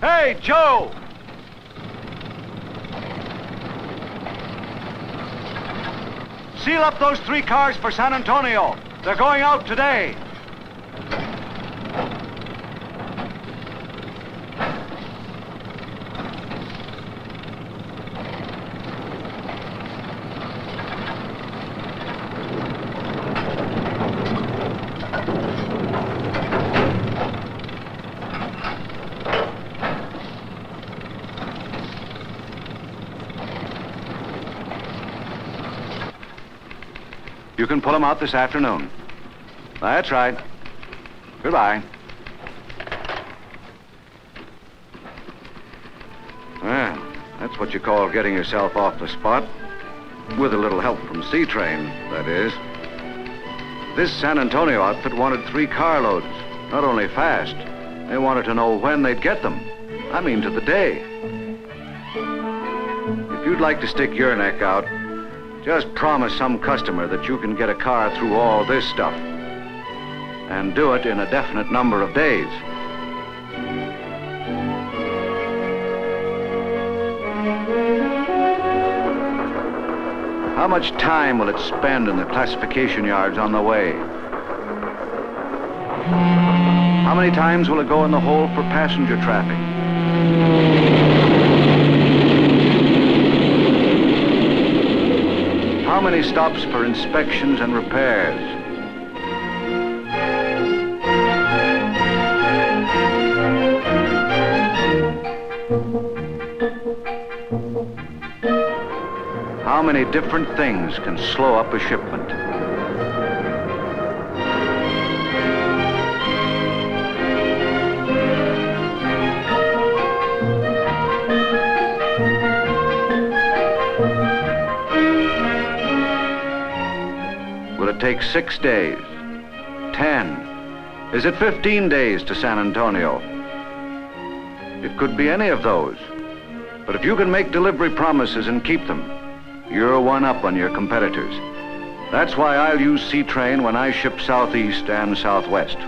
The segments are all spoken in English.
Hey, Joe! Seal up those 3 cars for San Antonio. They're going out today. You can pull them out this afternoon. That's right. Goodbye. Well, that's what you call getting yourself off the spot. With a little help from Seatrain, that is. This San Antonio outfit wanted 3 carloads. Not only fast, they wanted to know when they'd get them. I mean to the day. If you'd like to stick your neck out, just promise some customer that you can get a car through all this stuff. And do it in a definite number of days. How much time will it spend in the classification yards on the way? How many times will it go in the hole for passenger traffic? How many stops for inspections and repairs? How many different things can slow up a shipment? Will it take 6 days? 10? Is it 15 days to San Antonio? It could be any of those. But if you can make delivery promises and keep them, you're one up on your competitors. That's why I'll use Seatrain when I ship southeast and southwest.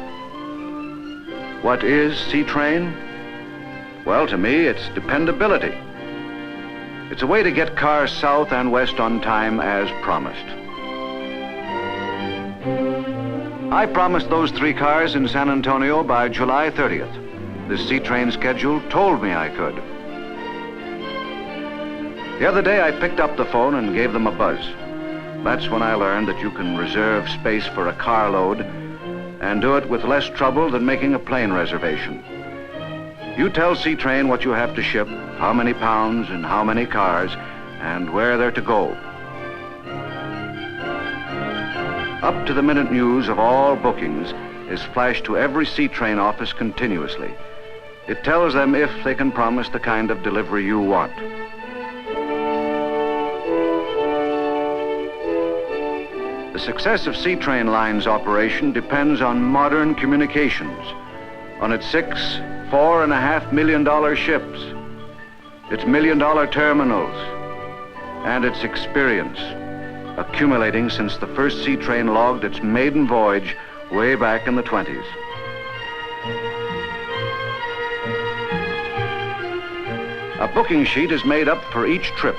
What is Seatrain? Well, to me, it's dependability. It's a way to get cars south and west on time as promised. I promised those 3 cars in San Antonio by July 30th. This Seatrain schedule told me I could. The other day, I picked up the phone and gave them a buzz. That's when I learned that you can reserve space for a carload and do it with less trouble than making a plane reservation. You tell Seatrain what you have to ship, how many pounds and how many cars, and where they're to go. Up-to-the-minute news of all bookings is flashed to every Seatrain office continuously. It tells them if they can promise the kind of delivery you want. The success of Seatrain Lines operation depends on modern communications, on its 6 $4.5 million ships, its $1 million terminals, and its experience, accumulating since the first Seatrain logged its maiden voyage way back in the 20s. A booking sheet is made up for each trip.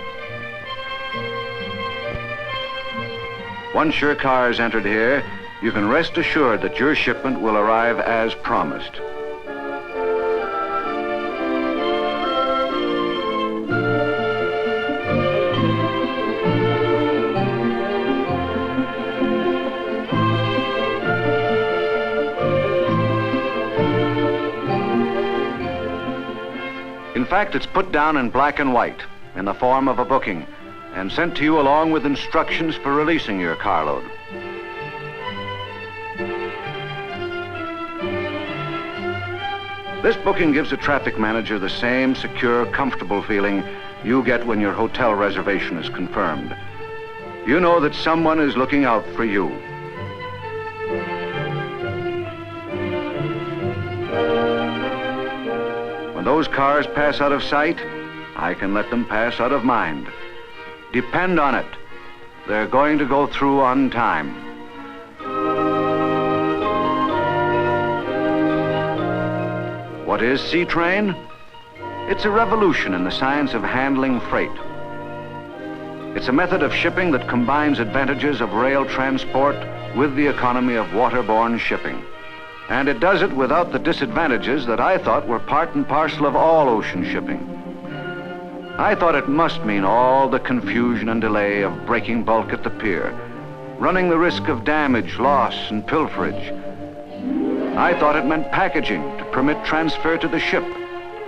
Once your car is entered here, you can rest assured that your shipment will arrive as promised. In fact, it's put down in black and white in the form of a booking and sent to you along with instructions for releasing your carload. This booking gives a traffic manager the same secure, comfortable feeling you get when your hotel reservation is confirmed. You know that someone is looking out for you. When those cars pass out of sight, I can let them pass out of mind. Depend on it, they're going to go through on time. What is Seatrain? It's a revolution in the science of handling freight. It's a method of shipping that combines advantages of rail transport with the economy of waterborne shipping. And it does it without the disadvantages that I thought were part and parcel of all ocean shipping. I thought it must mean all the confusion and delay of breaking bulk at the pier, running the risk of damage, loss, and pilferage. I thought it meant packaging to permit transfer to the ship,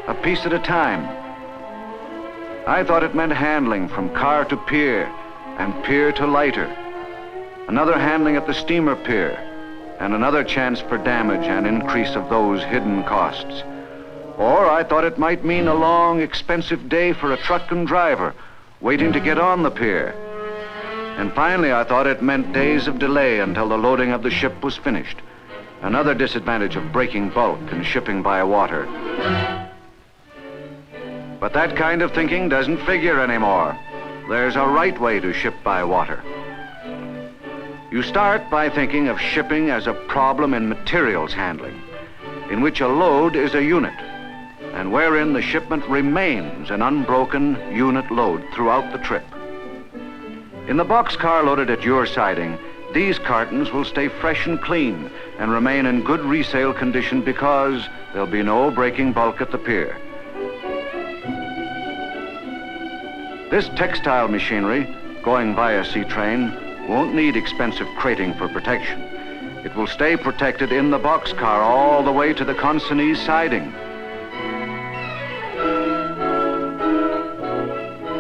a piece at a time. I thought it meant handling from car to pier and pier to lighter, another handling at the steamer pier, and another chance for damage and increase of those hidden costs. Or I thought it might mean a long, expensive day for a truck and driver waiting to get on the pier. And finally, I thought it meant days of delay until the loading of the ship was finished, another disadvantage of breaking bulk and shipping by water. But that kind of thinking doesn't figure anymore. There's a right way to ship by water. You start by thinking of shipping as a problem in materials handling, in which a load is a unit, and wherein the shipment remains an unbroken unit load throughout the trip. In the boxcar loaded at your siding, these cartons will stay fresh and clean and remain in good resale condition because there'll be no breaking bulk at the pier. This textile machinery, going via Seatrain, won't need expensive crating for protection. It will stay protected in the boxcar all the way to the consignee's siding.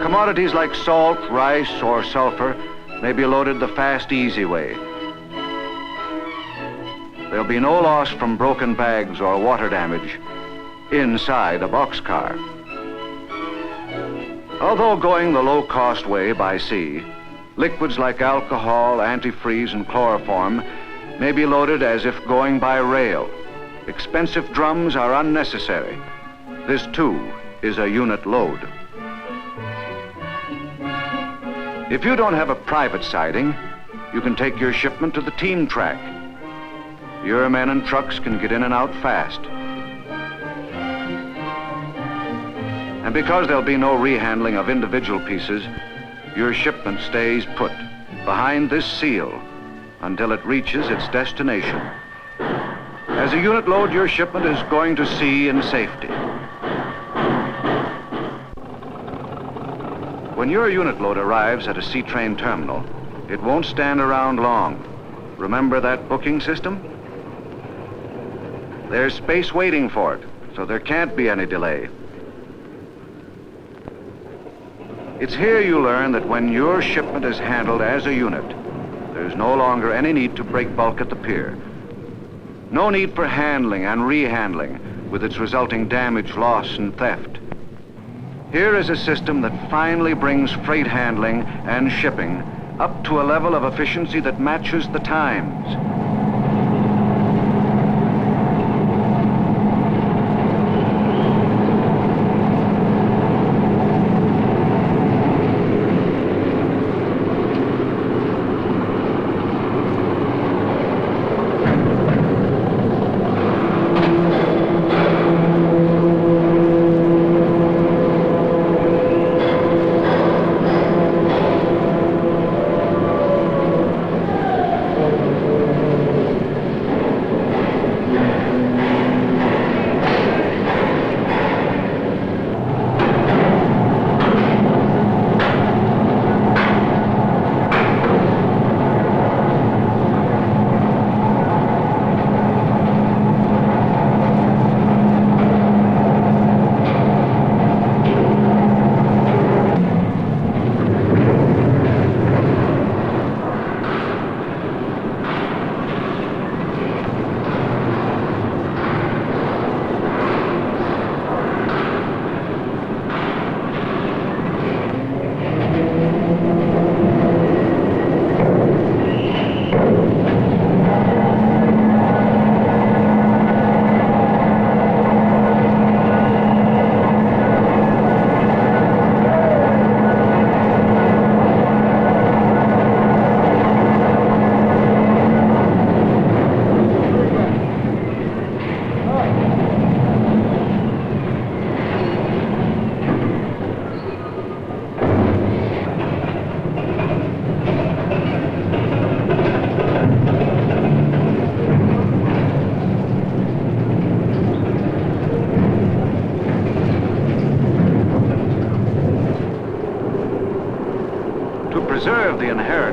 Commodities like salt, rice, or sulfur may be loaded the fast, easy way. There'll be no loss from broken bags or water damage inside a boxcar. Although going the low-cost way by sea, liquids like alcohol, antifreeze, and chloroform may be loaded as if going by rail. Expensive drums are unnecessary. This, too, is a unit load. If you don't have a private siding, you can take your shipment to the team track. Your men and trucks can get in and out fast. And because there'll be no rehandling of individual pieces, your shipment stays put behind this seal until it reaches its destination. As a unit load, your shipment is going to sea in safety. When your unit load arrives at a Seatrain terminal, it won't stand around long. Remember that booking system? There's space waiting for it, so there can't be any delay. It's here you learn that when your shipment is handled as a unit, there's no longer any need to break bulk at the pier. No need for handling and rehandling with its resulting damage, loss, and theft. Here is a system that finally brings freight handling and shipping up to a level of efficiency that matches the times.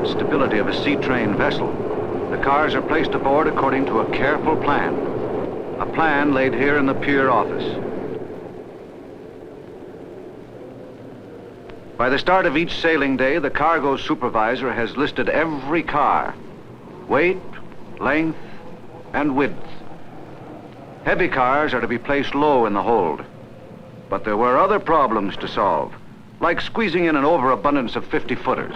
inherent stability of a Seatrain vessel, the cars are placed aboard according to a careful plan. A plan laid here in the pier office. By the start of each sailing day, the cargo supervisor has listed every car, weight, length, and width. Heavy cars are to be placed low in the hold. But there were other problems to solve, like squeezing in an overabundance of 50-footers,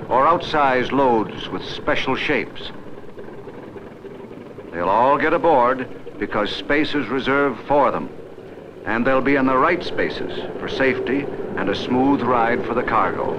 or outsized loads with special shapes. They'll all get aboard because space is reserved for them, and they'll be in the right spaces for safety and a smooth ride for the cargo.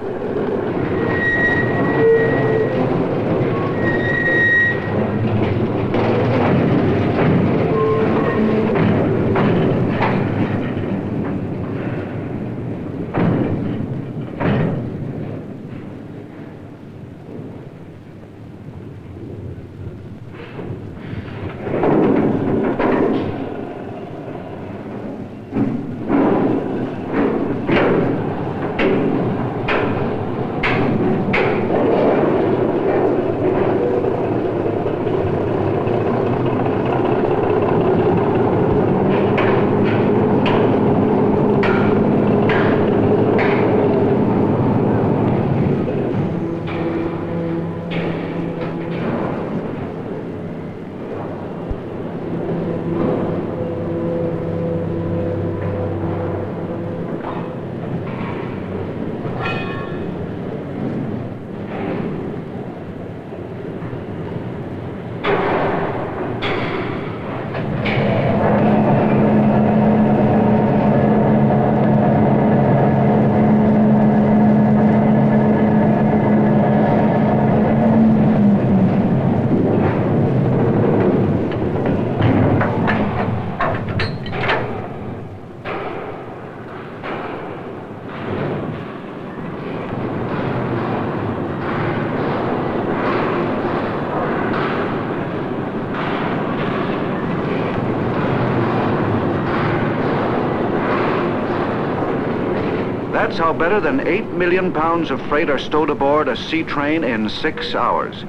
That's how better than 8 million pounds of freight are stowed aboard a Seatrain in 6 hours.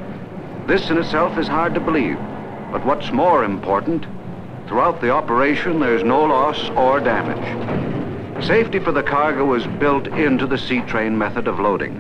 This in itself is hard to believe, but what's more important, throughout the operation there's no loss or damage. Safety for the cargo is built into the Seatrain method of loading.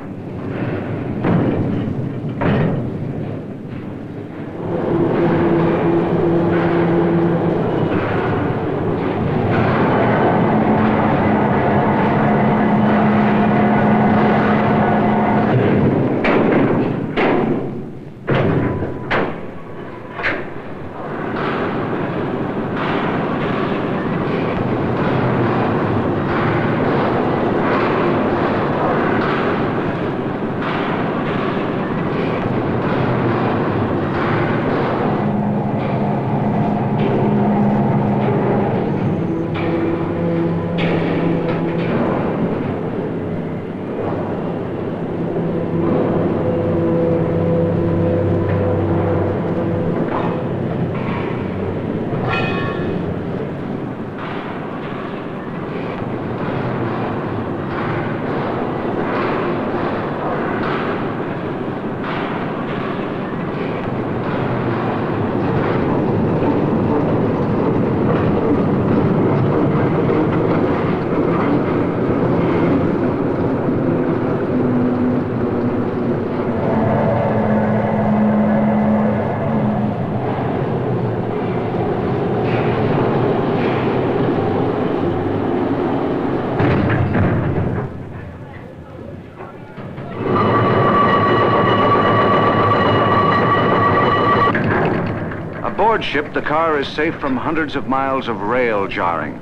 Aboard ship, the car is safe from hundreds of miles of rail jarring,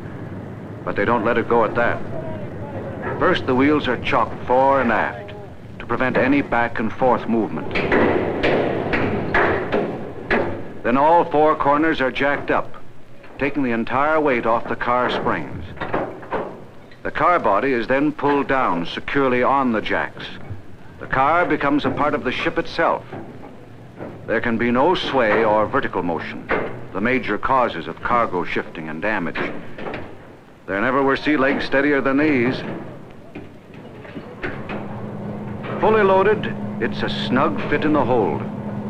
but they don't let it go at that. First, the wheels are chocked fore and aft to prevent any back and forth movement. Then all 4 corners are jacked up, taking the entire weight off the car springs. The car body is then pulled down securely on the jacks. The car becomes a part of the ship itself. There can be no sway or vertical motion, the major causes of cargo shifting and damage. There never were sea legs steadier than these. Fully loaded, It's a snug fit in the hold,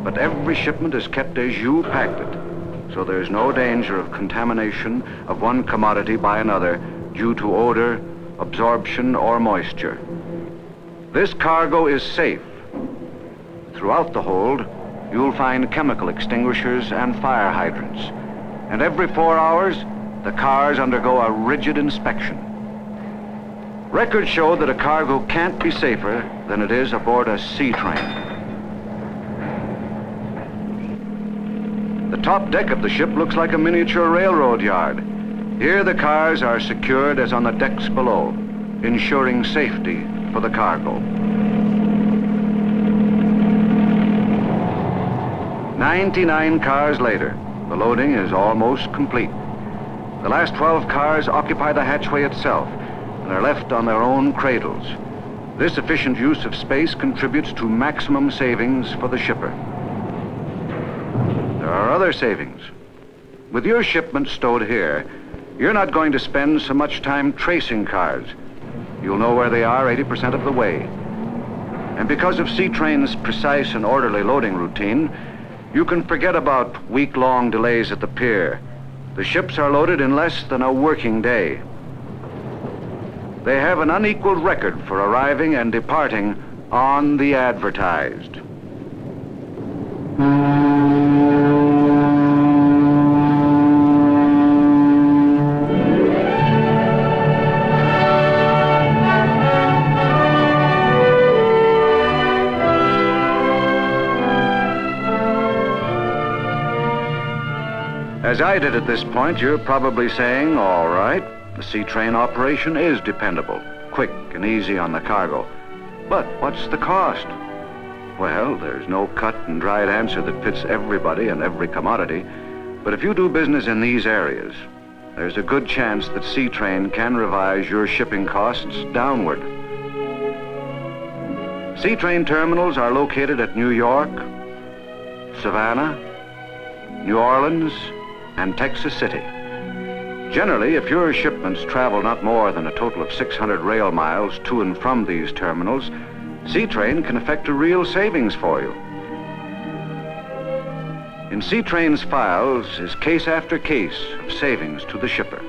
but every shipment is kept as you packed it, so there's no danger of contamination of one commodity by another due to odor, absorption, or moisture. This cargo is safe. Throughout the hold, you'll find chemical extinguishers and fire hydrants, and every 4 hours, the cars undergo a rigid inspection. Records show that a cargo can't be safer than it is aboard a sea train. The top deck of the ship looks like a miniature railroad yard. Here the cars are secured as on the decks below, ensuring safety for the cargo. 99 cars later, the loading is almost complete. The last 12 cars occupy the hatchway itself and are left on their own cradles. This efficient use of space contributes to maximum savings for the shipper. There are other savings. With your shipment stowed here, you're not going to spend so much time tracing cars. You'll know where they are 80% of the way. And because of Seatrain's precise and orderly loading routine, you can forget about week-long delays at the pier. The ships are loaded in less than a working day. They have an unequaled record for arriving and departing on the advertised. As I did at this point, you're probably saying, all right, the sea train operation is dependable, quick and easy on the cargo. But what's the cost? Well, there's no cut and dried answer that fits everybody and every commodity. But if you do business in these areas, there's a good chance that Seatrain can revise your shipping costs downward. Seatrain terminals are located at New York, Savannah, New Orleans, and Texas City. Generally, if your shipments travel not more than a total of 600 rail miles to and from these terminals, Seatrain can effect a real savings for you. In Seatrain's files is case after case of savings to the shipper.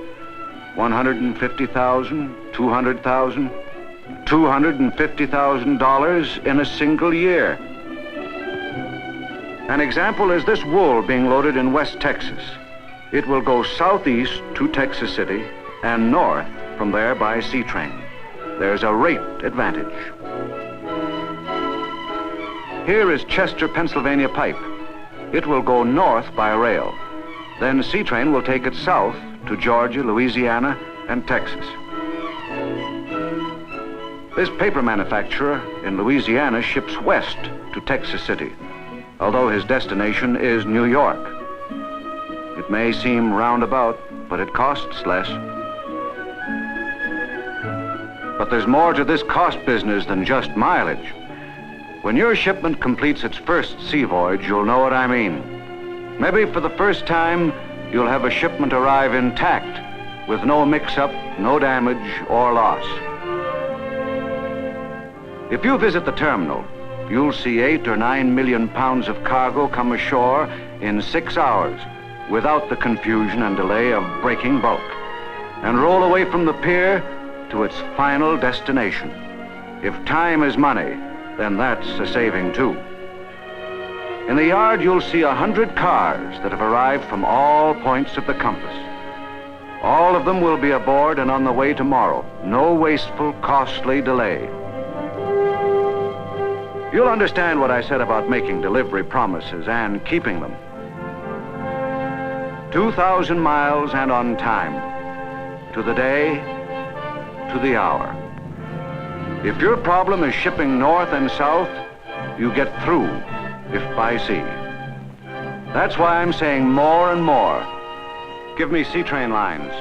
$150,000, $200,000, $250,000 in a single year. An example is this wool being loaded in West Texas. It will go southeast to Texas City and north from there by Seatrain. There's a rate advantage. Here is Chester, Pennsylvania pipe. It will go north by rail. Then Seatrain will take it south to Georgia, Louisiana, and Texas. This paper manufacturer in Louisiana ships west to Texas City, although his destination is New York. It may seem roundabout, but it costs less. But there's more to this cost business than just mileage. When your shipment completes its first sea voyage, you'll know what I mean. Maybe for the first time, you'll have a shipment arrive intact, with no mix-up, no damage, or loss. If you visit the terminal, you'll see 8 or 9 million pounds of cargo come ashore in 6 hours, without the confusion and delay of breaking bulk, and roll away from the pier to its final destination. If time is money, then that's a saving too. In the yard, you'll see 100 cars that have arrived from all points of the compass. All of them will be aboard and on the way tomorrow. No wasteful, costly delay. You'll understand what I said about making delivery promises and keeping them. 2,000 miles and on time, to the day, to the hour. If your problem is shipping north and south, you get through, if by sea. That's why I'm saying more and more. Give me Seatrain Lines.